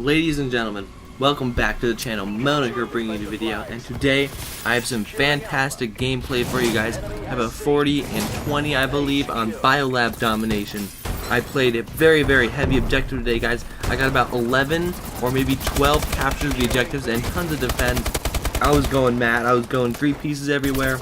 Ladies and gentlemen, welcome back to the channel. Mona here bringing you a video, and today I have some fantastic gameplay for you guys. I have a 40 and 20 I believe on Biolab domination. I played a very heavy objective today, guys. I got about 11 or maybe 12 captures of the objectives and tons of defense. I was going mad. I was going 3 pieces everywhere.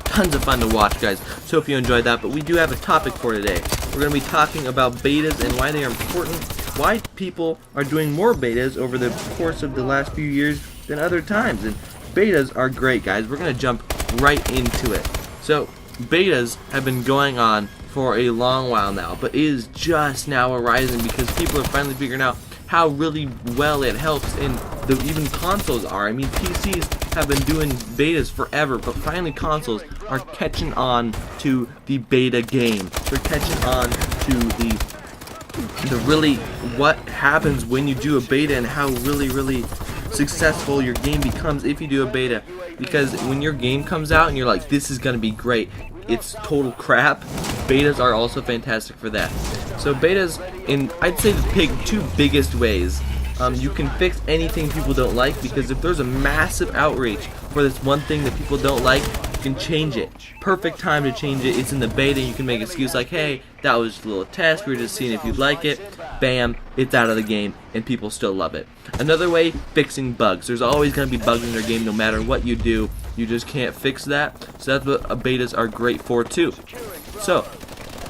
Tons of fun to watch, guys. So hope you enjoyed that. But we do have a topic for today. We're going to be talking about betas and why they are important, why people are doing more betas over the course of the last few years than other times. And betas are great, guys. We're going to jump right into it. So betas have been going on for a long while now, but it is just now arising because people are finally figuring out how really well it helps in even consoles are. I mean, PCs have been doing betas forever, but finally consoles are catching on to the beta game. They're catching on to the really what happens when you do a beta and how really successful your game becomes if you do a beta. Because when your game comes out and you're like, this is gonna be great, it's total crap. Betas are also fantastic for that. So betas, in I'd say the two biggest ways. You can fix anything people don't like, because if there's a massive outreach for this one thing that people don't like, you can change it. Perfect time to change it. It's in the beta. You can make an excuse like, hey, that was just a little test. We were just seeing if you'd like it. Bam, it's out of the game, and people still love it. Another way, fixing bugs. There's always going to be bugs in your game no matter what you do. You just can't fix that. So that's what betas are great for too. So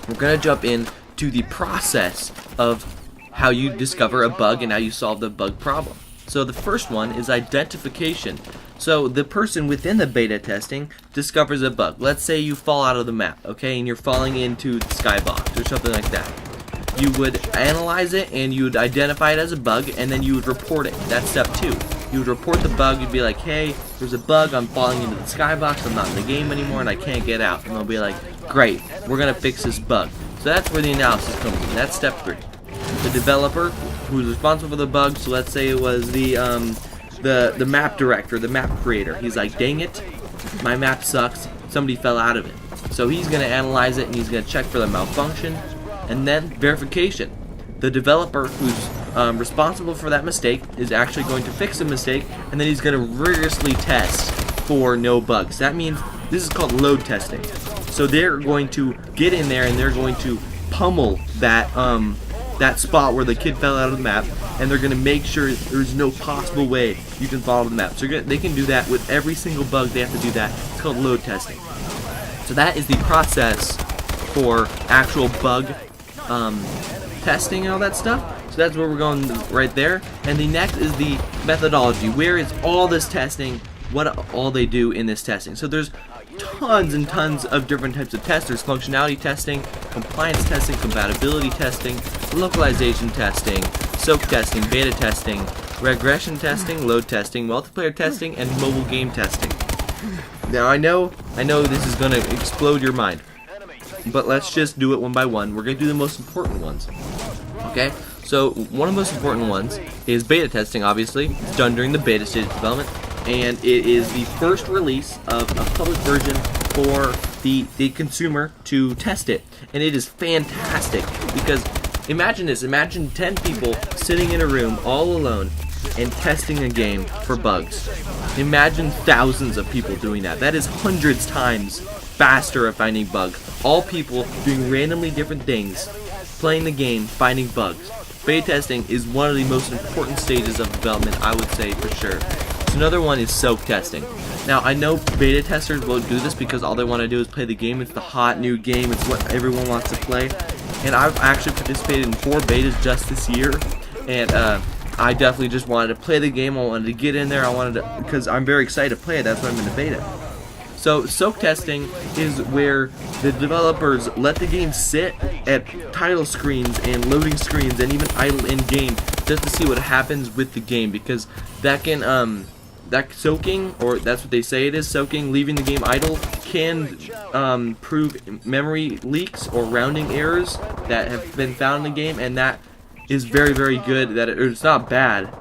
we're going to jump into the process of how you discover a bug and how you solve the bug problem. So the first one is identification. So the person within the beta testing discovers a bug. Let's say you fall out of the map, okay, and you're falling into the skybox or something like that. You would analyze it and you would identify it as a bug, and then you would report it. That's step 2. You would report the bug. You'd be like, hey, there's a bug, I'm falling into the skybox, I'm not in the game anymore and I can't get out. And they'll be like, great, we're gonna fix this bug. So that's where the analysis comes in. That's step 3. The developer who's responsible for the bug, so let's say it was the map director, the map creator. He's like, dang it, my map sucks, somebody fell out of it. So he's going to analyze it and he's going to check for the malfunction. And then verification. The developer who's responsible for that mistake is actually going to fix the mistake, and then he's going to rigorously test for no bugs. That means this is called load testing. So they're going to get in there and they're going to pummel that that spot where the kid fell out of the map, and they're going to make sure there's no possible way you can follow the map. So they can do that with every single bug. They have to do that. It's called load testing. So that is the process for actual bug testing and all that stuff. So that's where we're going right there. And the next is the methodology. Where is all this testing? What all they do in this testing? So there's tons and tons of different types of tests. There's functionality testing, compliance testing, compatibility testing, localization testing, soak testing, beta testing, regression testing, load testing, multiplayer testing, and mobile game testing. Now I know this is gonna explode your mind, but let's just do it one by one. We're gonna do the most important ones. Okay? So one of the most important ones is beta testing. Obviously, it's done during the beta stage of development, and it is the first release of a public version for the consumer to test it. And it is fantastic because imagine this. Imagine 10 people sitting in a room all alone and testing a game for bugs. Imagine thousands of people doing that. That is hundreds times faster at finding bugs. All people doing randomly different things, playing the game, finding bugs. Beta testing is one of the most important stages of development, I would say, for sure. Another one is soak testing. Now I know beta testers won't do this because all they want to do is play the game. It's the hot new game. It's what everyone wants to play. And I've actually participated in 4 betas just this year, and I definitely just wanted to play the game. I wanted to get in there. I wanted to, because I'm very excited to play it. That's why I'm in the beta. So soak testing is where the developers let the game sit at title screens and loading screens and even idle in game just to see what happens with the game, because that can that soaking, or that's what they say it is, soaking, leaving the game idle, can prove memory leaks or rounding errors that have been found in the game, and that is very good. That it's not bad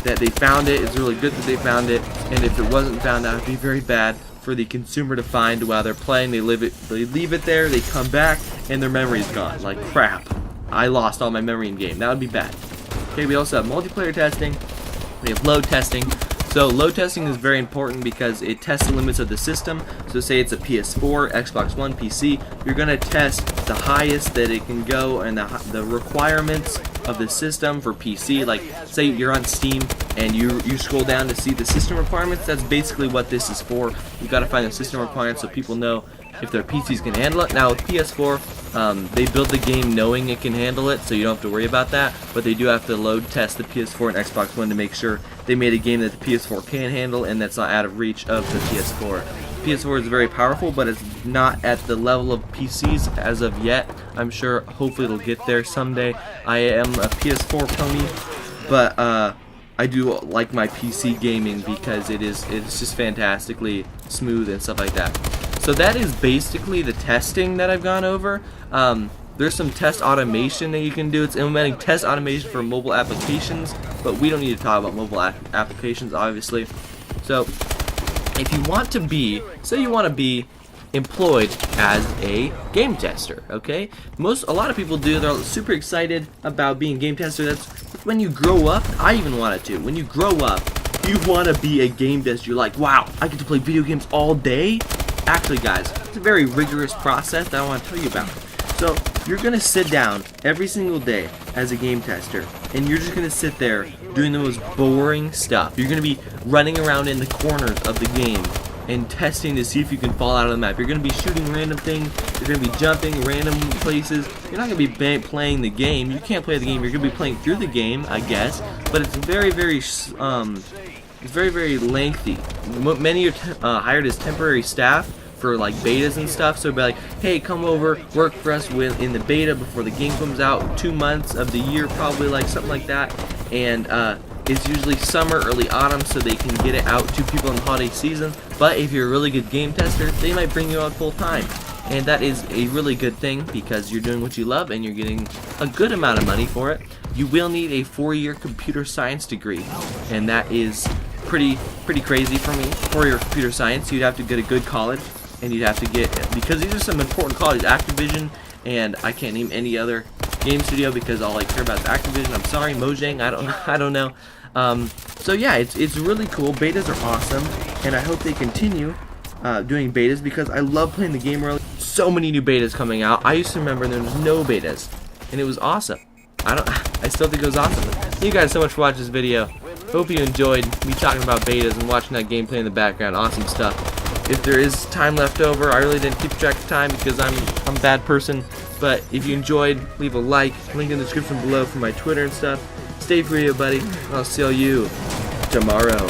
that they found it. It's really good that they found it, and if it wasn't found, that would be very bad for the consumer to find while they're playing. They leave it there, they come back, and their memory's gone. Like, crap, I lost all my memory in game. That would be bad. Okay, we also have multiplayer testing. We have load testing. So load testing is very important because it tests the limits of the system. So say it's a PS4, Xbox One, PC, you're going to test the highest that it can go and the requirements of the system for PC. Like say you're on Steam and you scroll down to see the system requirements. That's basically what this is for. You got to find the system requirements so people know if their PCs can handle it. Now with PS4, they build the game knowing it can handle it, so you don't have to worry about that, but they do have to load test the PS4 and Xbox One to make sure they made a game that the PS4 can handle and that's not out of reach of the PS4. PS4 is very powerful, but it's not at the level of PCs as of yet. I'm sure hopefully it'll get there someday. I am a PS4 pony, but I do like my PC gaming because it's just fantastically smooth and stuff like that. So that is basically the testing that I've gone over. There's some test automation that you can do. It's implementing test automation for mobile applications, but we don't need to talk about mobile applications, obviously. So if you want to be, say you want to be employed as a game tester, okay? A lot of people do. They're super excited about being a game tester. That's when you grow up. I even wanted to. When you grow up, you want to be a game tester. You're like, wow, I get to play video games all day. Actually, guys, it's a very rigorous process that I want to tell you about. So you're going to sit down every single day as a game tester, and you're just going to sit there doing the most boring stuff. You're going to be running around in the corners of the game and testing to see if you can fall out of the map. You're going to be shooting random things. You're going to be jumping random places. You're not going to be playing the game. You can't play the game. You're going to be playing through the game, I guess. But it's very, very lengthy. Many are hired as temporary staff for like betas and stuff, so it'd be like, hey, come over, work for us in the beta before the game comes out, 2 months of the year probably, like something like that. And it's usually summer, early autumn, so they can get it out to people in the holiday season. But if you're a really good game tester, they might bring you on full time, and that is a really good thing because you're doing what you love and you're getting a good amount of money for it. You will need a 4-year computer science degree, and that is pretty crazy for me. 4-year computer science, you'd have to get a good college. And you'd have to get, because these are some important colleges, Activision, and I can't name any other game studio because all I care about is Activision. I'm sorry, Mojang, I don't know. So yeah, it's really cool. Betas are awesome, and I hope they continue doing betas because I love playing the game early. So many new betas coming out. I used to remember there was no betas, and it was awesome. I still think it was awesome. Thank you guys so much for watching this video. Hope you enjoyed me talking about betas and watching that gameplay in the background. Awesome stuff. If there is time left over, I really didn't keep track of time because I'm a bad person. But if you enjoyed, leave a like. Link in the description below for my Twitter and stuff. Stay free, buddy. I'll see you tomorrow.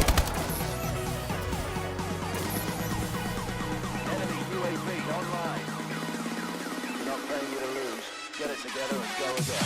Get it together and go again.